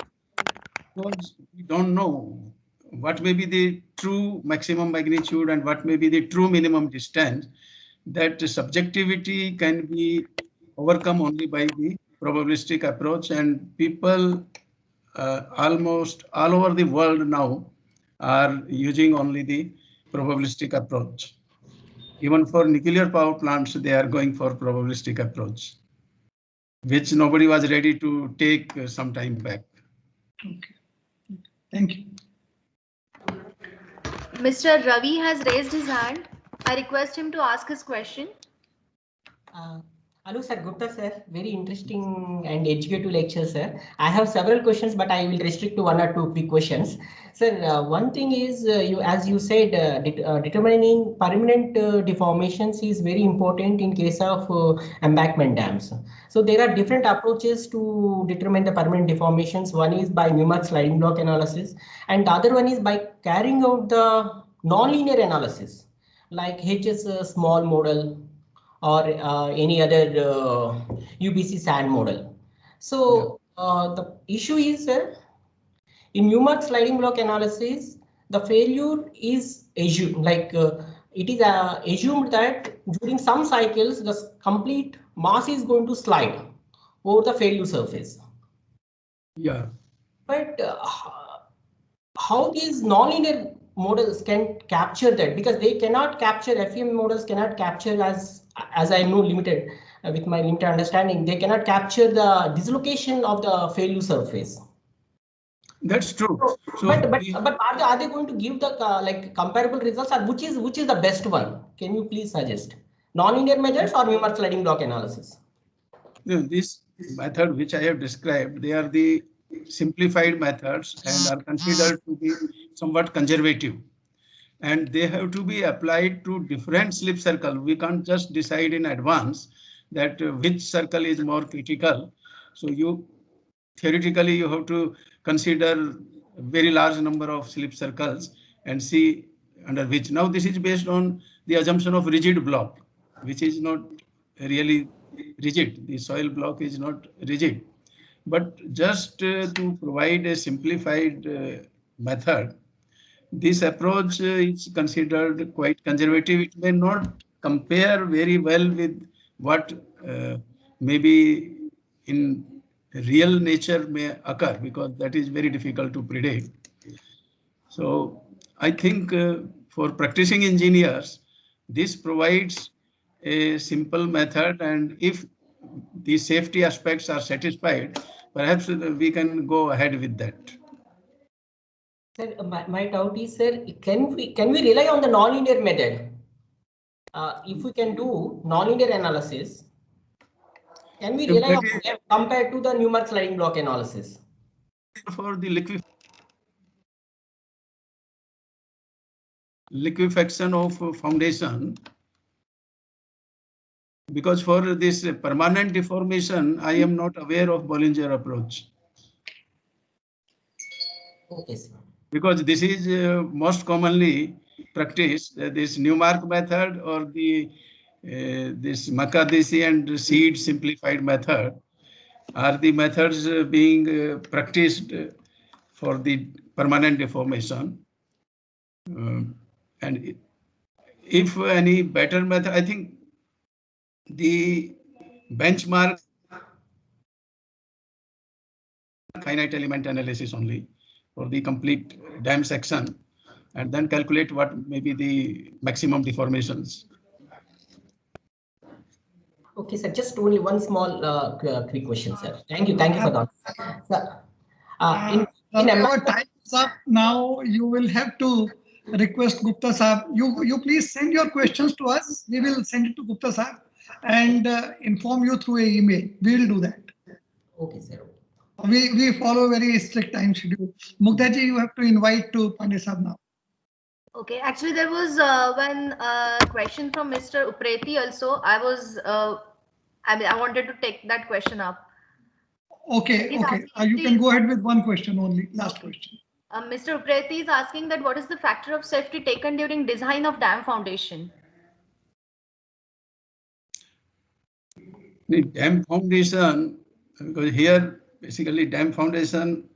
because we don't know what may be the true maximum magnitude and what may be the true minimum distance, that subjectivity can be overcome only by the probabilistic approach, and people almost all over the world now are using only the probabilistic approach. Even for nuclear power plants, they are going for probabilistic approach, which nobody was ready to take some time back. Okay. Thank you. Mr. Ravi has raised his hand. I request him to ask his question. Hello, sir. Gupta, sir. Very interesting and educative lecture, sir. I have several questions, but I will restrict to one or two quick questions. Sir, one thing is, as you said, determining permanent deformations is very important in case of embankment dams. So there are different approaches to determine the permanent deformations. One is by numeric sliding block analysis, and the other one is by carrying out the nonlinear analysis, like HS small model, or any other UBC SAN model. So the issue is, in numeric sliding block analysis, the failure is assumed, like it is assumed that during some cycles, the complete mass is going to slide over the failure surface. Yeah. But how these nonlinear models can capture that? Because they cannot capture, FEM models cannot capture, as I know limited, with my limited understanding, they cannot capture the dislocation of the failure surface. That's true. So but are they going to give the like comparable results, or which is the best one? Can you please suggest nonlinear methods or numeric sliding block analysis? This method which I have described, they are the simplified methods and are considered to be somewhat conservative, and they have to be applied to different slip circles. We can't just decide in advance that which circle is more critical. So theoretically you have to consider a very large number of slip circles and see under which. Now this is based on the assumption of rigid block, which is not really rigid. The soil block is not rigid. But just to provide a simplified method, this approach is considered quite conservative. It may not compare very well with what maybe in real nature may occur, because that is very difficult to predict. So I think for practicing engineers, this provides a simple method, and if the safety aspects are satisfied, perhaps we can go ahead with that. Sir, my doubt is, sir, can we rely on the nonlinear method? If we can do nonlinear analysis, can we rely on them compared to the numeric sliding block analysis? For the liquefaction of foundation, because for this permanent deformation, I am not aware of Bollinger approach. Okay, sir. Because this is most commonly practiced, this numeric method or the this Makadesi and seed simplified method are the methods being practiced for the permanent deformation. And if any better method, I think the benchmark finite element analysis only for the complete dam section, and then calculate what may be the maximum deformations. Okay, sir. Just only one small quick question, sir. Thank you for that. Sir, our time is up now. You will have to request Gupta Sahab. You please send your questions to us. We will send it to Gupta Sahab and inform you through an email. We will do that. Okay, sir. We follow a very strict time schedule. Mugdha ji, you have to invite to Pandey Sahab now. Okay, actually there was one question from Mr. Upreti also. I wanted to take that question up. Okay, He's okay. asking You can go ahead with one question only. Last question. Mr. Upreti is asking that what is the factor of safety taken during design of dam foundation? The dam foundation, because here basically dam foundation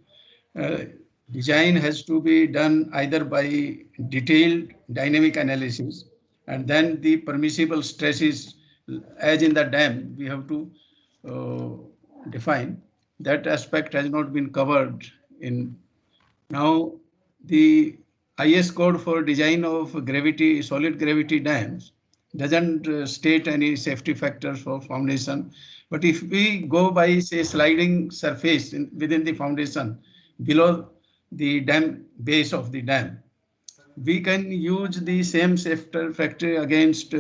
design has to be done either by detailed dynamic analysis, and then the permissible stresses as in the dam we have to define. That aspect has not been covered in. Now the IS code for design of solid gravity dams doesn't state any safety factors for foundation. But if we go by, say, sliding surface within the foundation below the dam base of the dam, we can use the same safety factor against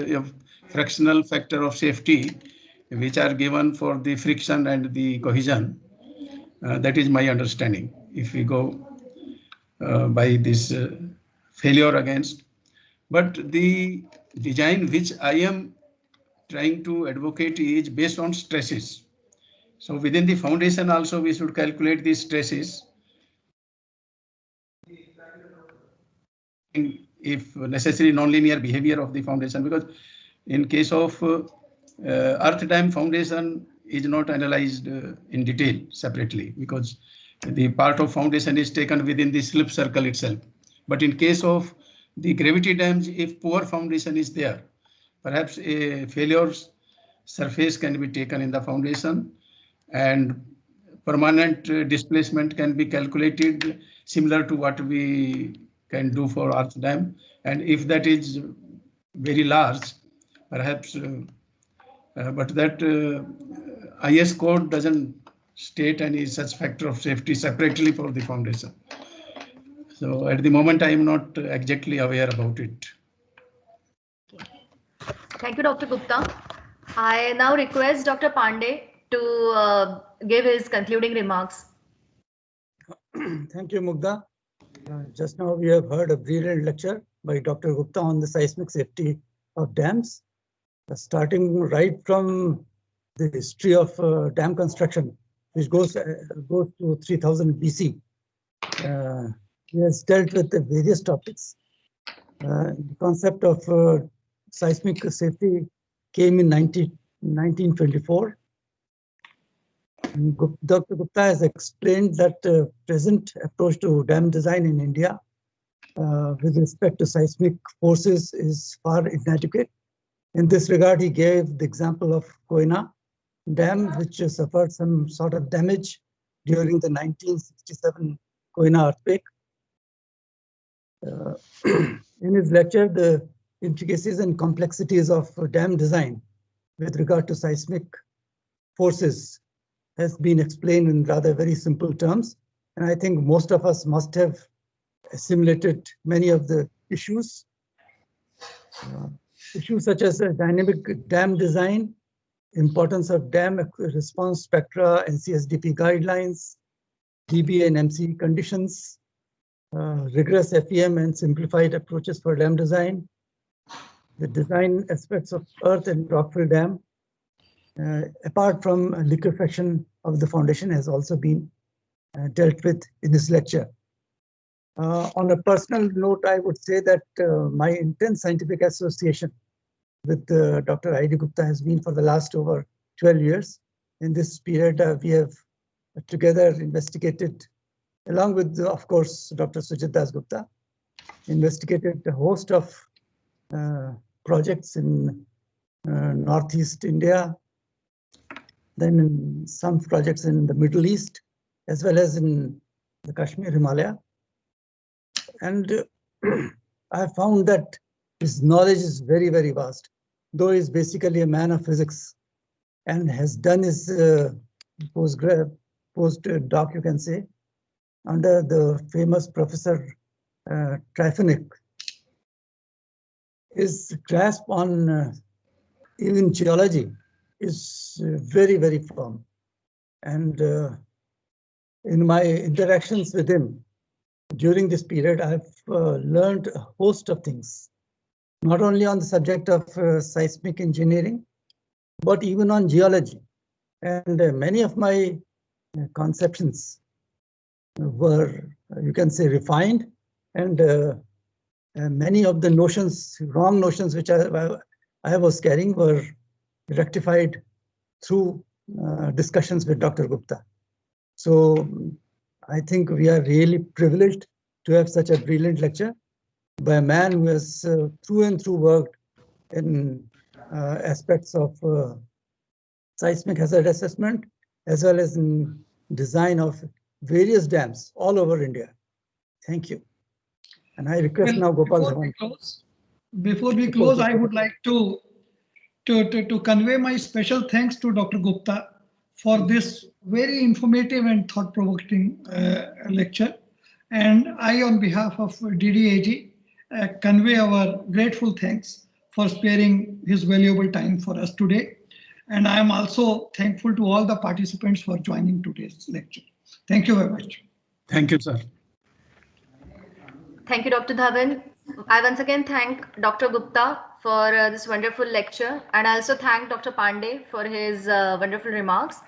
fractional factor of safety, which are given for the friction and the cohesion. That is my understanding. If we go by this failure against, but the design which I am trying to advocate is based on stresses. So within the foundation also we should calculate the stresses. If necessary, nonlinear behavior of the foundation, because in case of earth dam foundation is not analyzed in detail separately, because the part of foundation is taken within the slip circle itself. But in case of the gravity dams, if poor foundation is there, perhaps a failure surface can be taken in the foundation, and permanent displacement can be calculated similar to what we can do for earth dam. And if that is very large, perhaps, but that IS code doesn't state any such factor of safety separately for the foundation. So at the moment, I am not exactly aware about it. Thank you, Dr. Gupta. I now request Dr. Pandey to give his concluding remarks. Thank you, Mugdha. Just now we have heard a brilliant lecture by Dr. Gupta on the seismic safety of dams, starting right from the history of dam construction, which goes to 3000 BC. He has dealt with the various topics. The concept of seismic safety came in 1924. Dr. Gupta has explained that present approach to dam design in India with respect to seismic forces is far inadequate. In this regard, he gave the example of Koyna Dam, which suffered some sort of damage during the 1967 Koyna earthquake. In his lecture, the intricacies and complexities of dam design with regard to seismic forces has been explained in rather very simple terms. And I think most of us must have assimilated many of the issues. Issues such as dynamic dam design, importance of dam response spectra, NCSDP guidelines, DB and MC conditions, rigorous FEM and simplified approaches for dam design, the design aspects of earth and rockfill dam, apart from liquefaction of the foundation, has also been dealt with in this lecture. On a personal note, I would say that my intense scientific association with Dr. I.D. Gupta has been for the last over 12 years. In this period, we have together investigated, along with, of course, Dr. Sujit Das Gupta, investigated a host of projects in Northeast India, then in some projects in the Middle East, as well as in the Kashmir Himalaya. And I found that his knowledge is very, very vast, though he's basically a man of physics and has done his postdoc, you can say, under the famous Professor Tryphonic. His grasp on even geology is very, very firm. And in my interactions with him during this period, I've learned a host of things, not only on the subject of seismic engineering, but even on geology. And many of my conceptions were, you can say, refined, and many of the notions, wrong notions, which I was carrying were rectified through discussions with Dr. Gupta. So I think we are really privileged to have such a brilliant lecture by a man who has through and through worked in aspects of seismic hazard assessment, as well as in design of various dams all over India. Thank you. And I request now Gopal Dhawan. Before we close, I would like to convey my special thanks to Dr. Gupta for this very informative and thought-provoking lecture. And I, on behalf of DDAG, convey our grateful thanks for sparing his valuable time for us today. And I am also thankful to all the participants for joining today's lecture. Thank you very much. Thank you, sir. Thank you, Dr. Dhawan. I once again thank Dr. Gupta for this wonderful lecture, and I also thank Dr. Pandey for his wonderful remarks.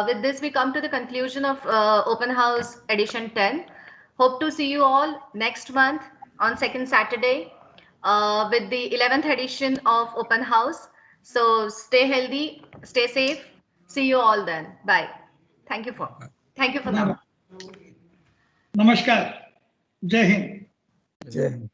With this, we come to the conclusion of Open House Edition 10. Hope to see you all next month on second Saturday with the 11th edition of Open House. So stay healthy, stay safe. See you all then. Bye. Thank you for now. Namaskar. Jai Hind. Jai Hind.